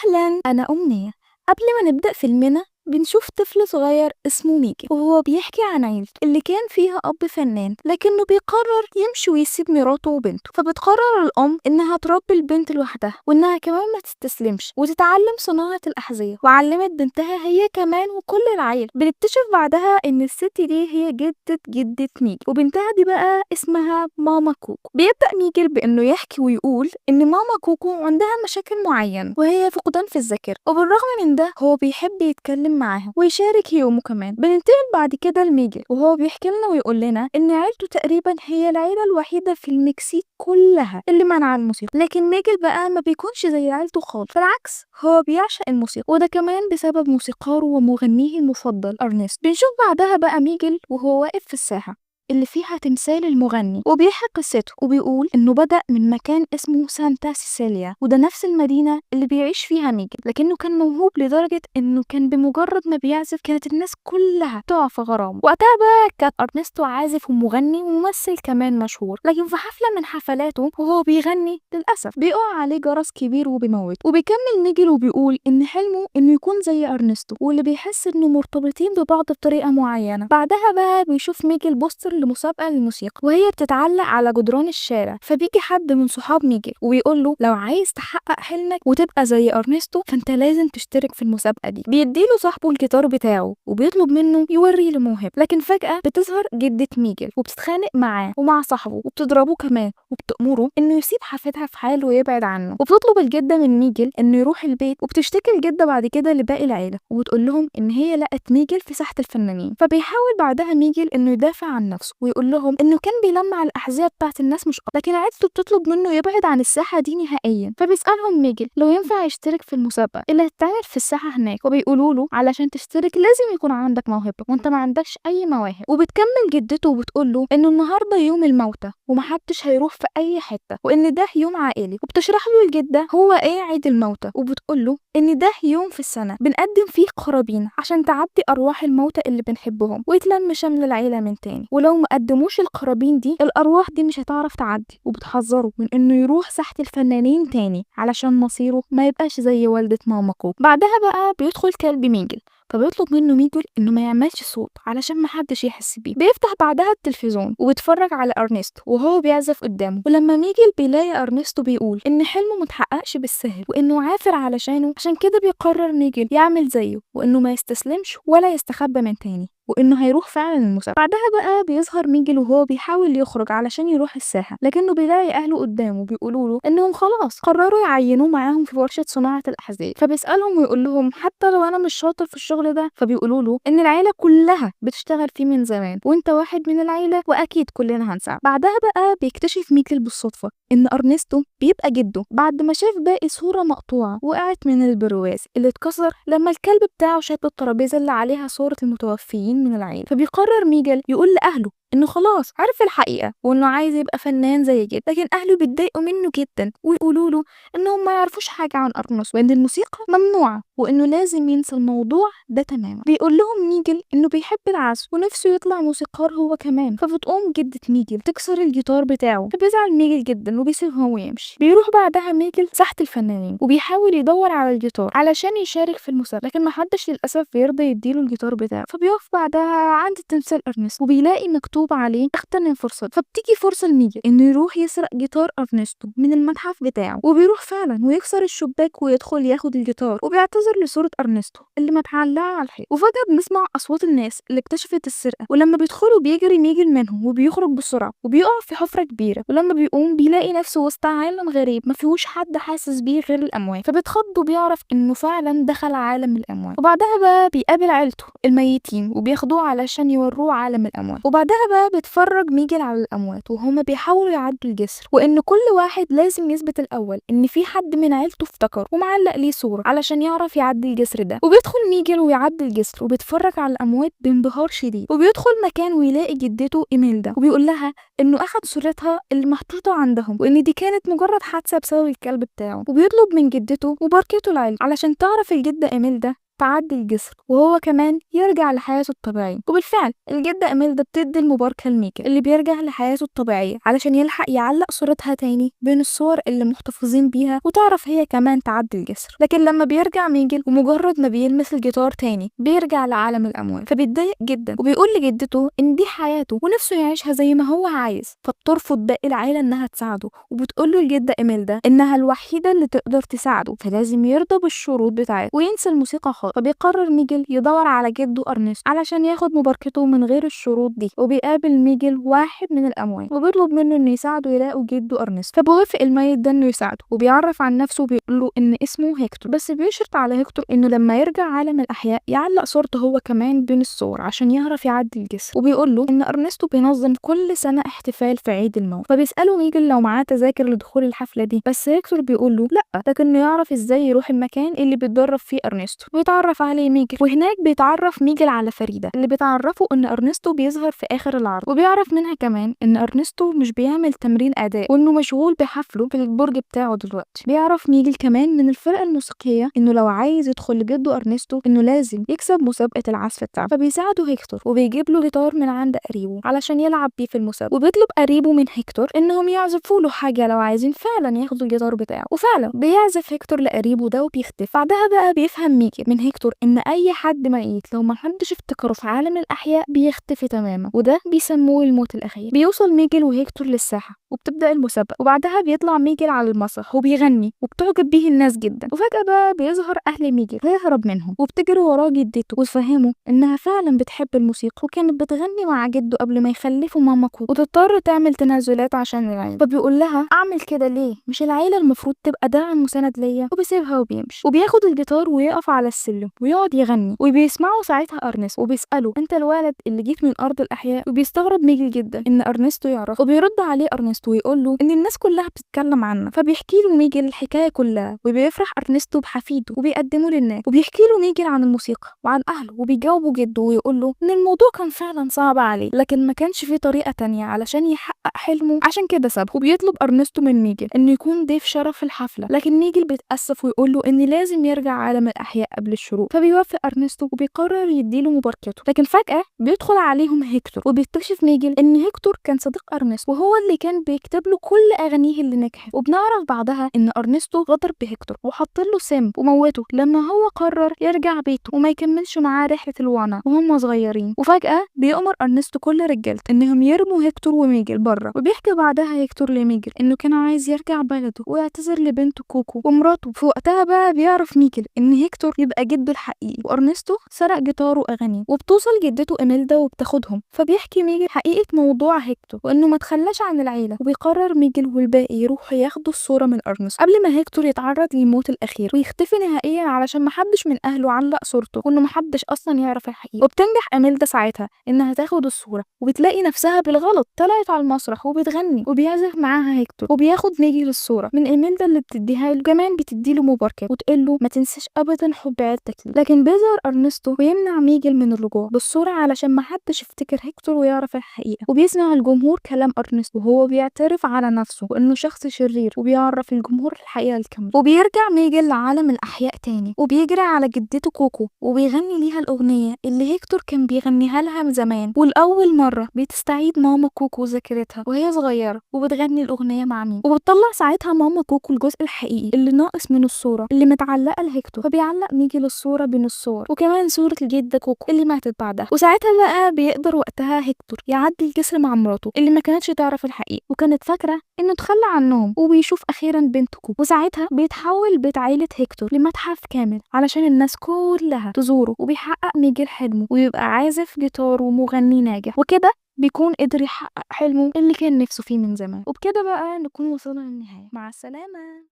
أهلا، أنا أمنية. قبل ما نبدأ فيلمنا بنشوف طفل صغير اسمه ميكي وهو بيحكي عن عيلته اللي كان فيها أب فنان، لكنه بيقرر يمشي ويسيب مراته وبنته. فبتقرر الأم إنها تربي البنت لوحدها وإنها كمان ما تستسلمش وتتعلم صناعة الأحذية، وعلمت بنتها هي كمان وكل العيلة. بنكتشف بعدها إن الست دي هي جدة ميكي، وبنتها دي بقى اسمها ماما كوكو. بيبدأ ميكي بإنه يحكي ويقول إن ماما كوكو عندها مشاكل معينة وهي فقدان في الذاكرة، وبالرغم من ده هو بيحب يتكلم معاها ويشارك يومه كمان. بننتقل بعد كده لميجل وهو بيحكي لنا ويقول لنا ان عيلته تقريبا هي العيله الوحيده في المكسيك كلها اللي منع الموسيقى، لكن ميجل بقى ما بيكونش زي عيلته خالص، بالعكس هو بيعشق الموسيقى، وده كمان بسبب موسيقاره ومغنيه المفضل ارنست. بنشوف بعدها بقى ميجل وهو واقف في الساحه اللي فيها تمثال المغني، وبيحكي قصته وبيقول انه بدأ من مكان اسمه سانتا سيسيليا، وده نفس المدينة اللي بيعيش فيها ميجل، لكنه كان موهوب لدرجة انه كان بمجرد ما بيعزف كانت الناس كلها تقع في غرامه. وقتها بقى كان ارنستو عازف ومغني وممثل كمان مشهور، لكن في حفلة من حفلاته وهو بيغني للأسف بيقع عليه جرس كبير وبيموت. وبيكمل ميجل وبيقول ان حلمه انه يكون زي ارنستو، واللي بيحس انه مرتبطين ببعض بطريقة معينة. بعدها بقى بيشوف ميجل بوستر لمسابقة للموسيقى وهي بتتعلق على جدران الشارع، فبيجي حد من صحاب ميجل ويقول له لو عايز تحقق حلمك وتبقى زي ارنستو فانت لازم تشترك في المسابقة دي. بيديله صاحبه الجيتار بتاعه وبيطلب منه يوري له موهبة، لكن فجأة بتظهر جدة ميجل وبتتخانق معاه ومع صاحبه وبتضربه كمان وبتأمره انه يسيب حفيدها في حاله ويبعد عنه. وبتطلب الجدة من ميجل انه يروح البيت، وبتشتكي الجدة بعد كده لباقي العيلة وبتقول لهم ان هي لقت ميجل في ساحة الفنانين. فبيحاول بعدها ميجل انه يدافع عن نفسه ويقول لهم انه كان بيلمع الاحذيه بتاعت الناس مش أكتر، لكن عيلته بتطلب منه يبعد عن الساحه دي نهائيا. فبيسالهم ميجل لو ينفع يشترك في المسابقه اللي هتتعمل في الساحه هناك، وبيقولوا له علشان تشترك لازم يكون عندك موهبه وانت ما عندكش اي مواهب. وبتكمل جدته وبتقول له انه النهارده يوم الموتى ومحدش هيروح في اي حته، وان ده يوم عائلي. وبتشرح له الجده هو ايه عيد الموتى، وبتقول له ان ده يوم في السنه بنقدم فيه قرابين عشان تعدي ارواح الموتى اللي بنحبهم ويتلم شمل العيله من تاني، ولو ما قدموش القرابين دي الارواح دي مش هتعرف تعدي. وبتحذره من انه يروح ساحة الفنانين تاني علشان مصيره ما يبقاش زي والدة ماما كوكو. بعدها بقى بيدخل كلب ميجل فبيطلب منه ميجل انه ما يعملش صوت علشان محدش يحس بيه. بيفتح بعدها التلفزيون وبيتفرج على ارنستو وهو بيعزف قدامه، ولما ميجل بيلاقي ارنستو بيقول ان حلمه متحققش بالسهل وانه عافر علشانه، عشان كده بيقرر ميجل يعمل زيه وانه ما يستسلمش ولا يستخبى من تاني وانه هيروح فعلا المسابقه. بعدها بقى بيظهر ميجل وهو بيحاول يخرج علشان يروح الساحه، لكنه بيلاقي اهله قدامه بيقولوا له انهم خلاص قرروا يعينوه معاهم في ورشه صناعه الاحذيه. فبيسالهم ويقول لهم حتى لو انا مش شاطر في الشغل ده، فبيقولوا له ان العيله كلها بتشتغل فيه من زمان وانت واحد من العيله واكيد كلنا هنساعد. بعدها بقى بيكتشف ميجل بالصدفه ان ارنستو بيبقى جده بعد ما شاف باقي صوره مقطوعه وقعت من البرواز اللي اتكسر لما الكلب بتاعه شاف الترابيزه اللي عليها صوره المتوفيين من العيلة. فبيقرر ميجل يقول لأهله انه خلاص عرف الحقيقة وانه عايز يبقى فنان زي جد، لكن اهله بيتضايقوا منه جدا ويقولوا له انهم ما يعرفوش حاجة عن ارنس وان الموسيقى ممنوعة وانه لازم ينسى الموضوع ده تماما. بيقول لهم ميجل انه بيحب العزف ونفسه يطلع موسيقار هو كمان، فبتقوم جدة ميجل تكسر الجيتار بتاعه، فبيزعل ميجل جدا وبيسيبه ويمشي. بيروح بعدها ميجل ساحة الفنانين وبيحاول يدور على الجيتار علشان يشارك في المسابقة، لكن محدش للأسف بيرضى يديله الجيتار بتاعه. فبيقف بعدها عند تمثال ارنست وبيلاقي مكتوب عليه اغتنم فرصة. فبتيجي فرصة لميجل انه يروح يسرق جيتار ارنستو من المتحف بتاعه، وبيروح فعلا ويكسر الشباك ويدخل ياخد الجيتار وبيعتذر لصورة ارنستو اللي متعلقة على الحيط. وفجأة بنسمع اصوات الناس اللي اكتشفت السرقة، ولما بيدخلوا بيجري ميجل منهم وبيخرج بسرعة وبيقع في حفرة كبيرة، ولما بيقوم بيلاقي نفسه وسط عالم غريب ما فيهوش حد حاسس بيه غير الاموات، فبيتخض وبيعرف انه فعلا دخل عالم الاموات. وبعدها بقى بيقابل عيلته الميتين وبياخدوه علشان يوروه عالم الاموات. وبعدها بقى بيتفرج ميجل على الاموات وهما بيحاولوا يعدوا الجسر، وان كل واحد لازم يثبت الاول ان في حد من عيلته افتكر ومعلق ليه صورة علشان يعرف يعدي الجسر ده. وبيدخل ميجل ويعدي الجسر وبيتفرج على الاموات بانبهار شديد، وبيدخل مكان ويلاقي جدته ايميلدا وبيقول لها انه اخد صورتها اللي محطوطة عندهم وان دي كانت مجرد حادثة بسبب الكلب بتاعه. وبيطلب من جدته وبركته العلم علشان تعرف الجدة ايميلدا تعدي الجسر وهو كمان يرجع لحياته الطبيعية. وبالفعل الجدة إميلدا بتدي المباركة لميجل اللي بيرجع لحياته الطبيعية علشان يلحق يعلق صورتها تاني بين الصور اللي محتفظين بيها وتعرف هي كمان تعدي الجسر. لكن لما بيرجع ميجل ومجرد ما بيلمس الجيتار تاني بيرجع لعالم الأموات، فبيتضايق جدا وبيقول لجدته إن دي حياته ونفسه يعيشها زي ما هو عايز، فبترفض باقي العيلة إنها تساعده وبتقول له الجدة إميلدا إنها الوحيدة اللي تقدر تساعده، فلازم يرضى بالشروط بتاعته وينسى الموسيقى خالص. فبيقرر ميجل يدور على جده أرنست علشان ياخد مباركته من غير الشروط دي، وبيقابل ميجل واحد من الأموات وبيطلب منه إنه يساعده يلاقوا جده أرنست. فبيوافق الميت ده إنه يساعده وبيعرف عن نفسه وبيقول له إن اسمه هيكتور، بس بيشرط على هيكتور إنه لما يرجع عالم الأحياء يعلق صورته هو كمان بين الصور عشان يعرف يعدي الجسر. وبيقول له إن أرنستو بينظم كل سنة احتفال في عيد الموت، فبيسأله ميجل لو معاه تذاكر لدخول الحفلة دي، بس هيكتور بيقول له لأ، لكنه يعرف إزاي يروح المكان اللي بيتدرب فيه أرنستو. ويتعرف عليه ميجل، وهناك بيتعرف ميجل على فريدة اللي بتعرفه إن أرنستو بيظهر في آخر العرض، وبيعرف منها كمان إن أرنستو مش بيعمل تمرين أداء وإنه مشغول بحفله في البرج بتاعه دلوقتي. بيعرف ميجل كمان من الفرقة الموسيقية إنه لو عايز يدخل لجده أرنستو إنه لازم يكسب مسابقة العزف بتاعه، فبيساعده هيكتور وبيجيب له جيتار من عند قريبه علشان يلعب بيه في المسابقة. وبيطلب قريبه من هيكتور إنهم يعزفوا له حاجة لو عايزين فعلا ياخدوا الجيتار بتاعه، وفعلا بيعزف هيكتور لقريبه ده وبيختفي. بعدها بقى بيفهم ميجل من هيكتور إن أي حد ميت لو ما حدش افتكره في عالم الأحياء بيختفي تماما، وده بيسموه الموت الأخير. بيوصل ميجل وهيكتور للساحة وبتبدأ المسابقة، وبعدها بيطلع ميجل على المسرح وبيغني وبتعجب بيه الناس جدا. وفجأة بقى بيظهر أهل ميجل هيهرب منهم وبتجري وراه جدته وتفهمه إنها فعلا بتحب الموسيقى وكانت بتغني مع جده قبل ما يخلفوا ماما كوكو، وتضطر تعمل تنازلات عشان العيلة. فبيقول لها أعمل كده ليه؟ مش العيلة المفروض تبقى داعم مساند ليا؟ وبيسيبها وبيمشي وبياخد الجيتار ويقف على السلم ويقعد يغني. وبيسمعه ساعتها أرنست وبيسأله أنت الولد اللي جيت من أرض الأحياء؟ وبيستغرب ميجل جدا إن أرنستو يعرف، وبيرد عليه أرنستو ويقول له إن الناس كلها بتتكلم عنه. فبيحكي له ميجل الحكاية كلها وبيفرح أرنستو بحفيده وبيقدمه للناس، وبيحكي له ميجل عن الموسيقى وعن أهله وبيجاوبه جده ويقول له إن الموضوع كان فعلا صعب عليه لكن ما كانش فيه طريقة تانية علشان يحقق حلمه عشان كده سابه. وبيطلب أرنستو من ميجل إنه يكون ضيف شرف في الحفلة، لكن ميجل بيتأسف ويقول له إن لازم يرجع عالم الأحياء قبل الشروق. فبيوافق أرنستو وبيقرر يديله مباركته، لكن فجأة بيدخل عليهم هيكتور وبيكتشف ميجل إن هيكتور كان صديق أرنستو وهو اللي كان بيكتب له كل أغانيه اللي نجحت. وبنعرف بعدها إن أرنستو غدر بهيكتور وحط له سم وموته لما هو قرر يرجع بيته وما يكملش معاه رحلة الوانا وهم صغيرين. وفجأة بيأمر أرنستو كل رجالته إنهم يرموا هيكتور وميجل بره، وبيحكي بعدها هيكتور لميجل إنه كان عايز يرجع بلده ويعتذر لبنته كوكو ومراته. في وقتها بقى بيعرف ميجل إن هيكتور يبقى جده الحقيقي وأرنستو سرق جيتاره وأغانيه. وبتوصل جدته إميلدا وبتاخدهم، فبيحكي ميجل حقيقة موضوع هيكتور وإنه ما تخلاش عن العيلة. وبيقرر ميجل والباقي يروحوا ياخدوا الصورة من أرنستو قبل ما هيكتور يتعرض للموت الأخير ويختفي نهائيا علشان محدش من أهله علق صورته وإنه محدش أصلا يعرف الحقيقة. وبتنجح إميلدا ساعتها إنها تاخد الصورة وبتلاقي نفسها بالغلط طلعت على المسرح وبتغني وبيعزف معاها هيكتور. وبياخد ميجل الصورة من إميلدا اللي بتديها له، كمان بتديله مباركة وتقول له ما تنساش أبدا حب عيلتك. لكن بيظهر أرنستو ويمنع ميجل من الرجوع بالصورة علشان محدش يفتكر هيكتور ويعرف الحقيقة. وبيسمع الجمهور كلام أرنستو وهو بيعترف على نفسه وإنه شخص شرير وبيعرف الجمهور الحقيقة الكاملة. وبيرجع ميجل لعالم الأحياء تاني وبيجري على جدته كوكو وبيغني ليها الأغنية اللي هيكتور كان بيغنيها لها من زمان، والأول مرة بتستعيد ماما كوكو ذاكرتها وهي صغيرة وبتغني الأغنية مع مين. وبتطلع ساعتها ماما كوكو الجزء الحقيقي اللي ناقص من الصورة اللي متعلقة لهيكتور، فبيعلق ميجل الصورة بين الصور وكمان صورة الجدة كوكو اللي ماتت بعدها. وساعتها بقى بيقدر وقتها هيكتور يعدي الجسر مع مراته اللي ما كانتش تعرف الحقيقة وكانت فاكرة انه تخلى عنهم، وبيشوف اخيرا بنته كوكو. وساعتها بيتحول بيت عيلة هيكتور لمتحف كامل علشان الناس كلها تزوره، وبيحقق ميجل حلمه ويبقى عازف جيتار ومغني ناجح، وكده بيكون قدر يحقق حلمه اللي كان نفسه فيه من زمان. وبكده بقى نكون وصلنا للنهاية. مع السلامة.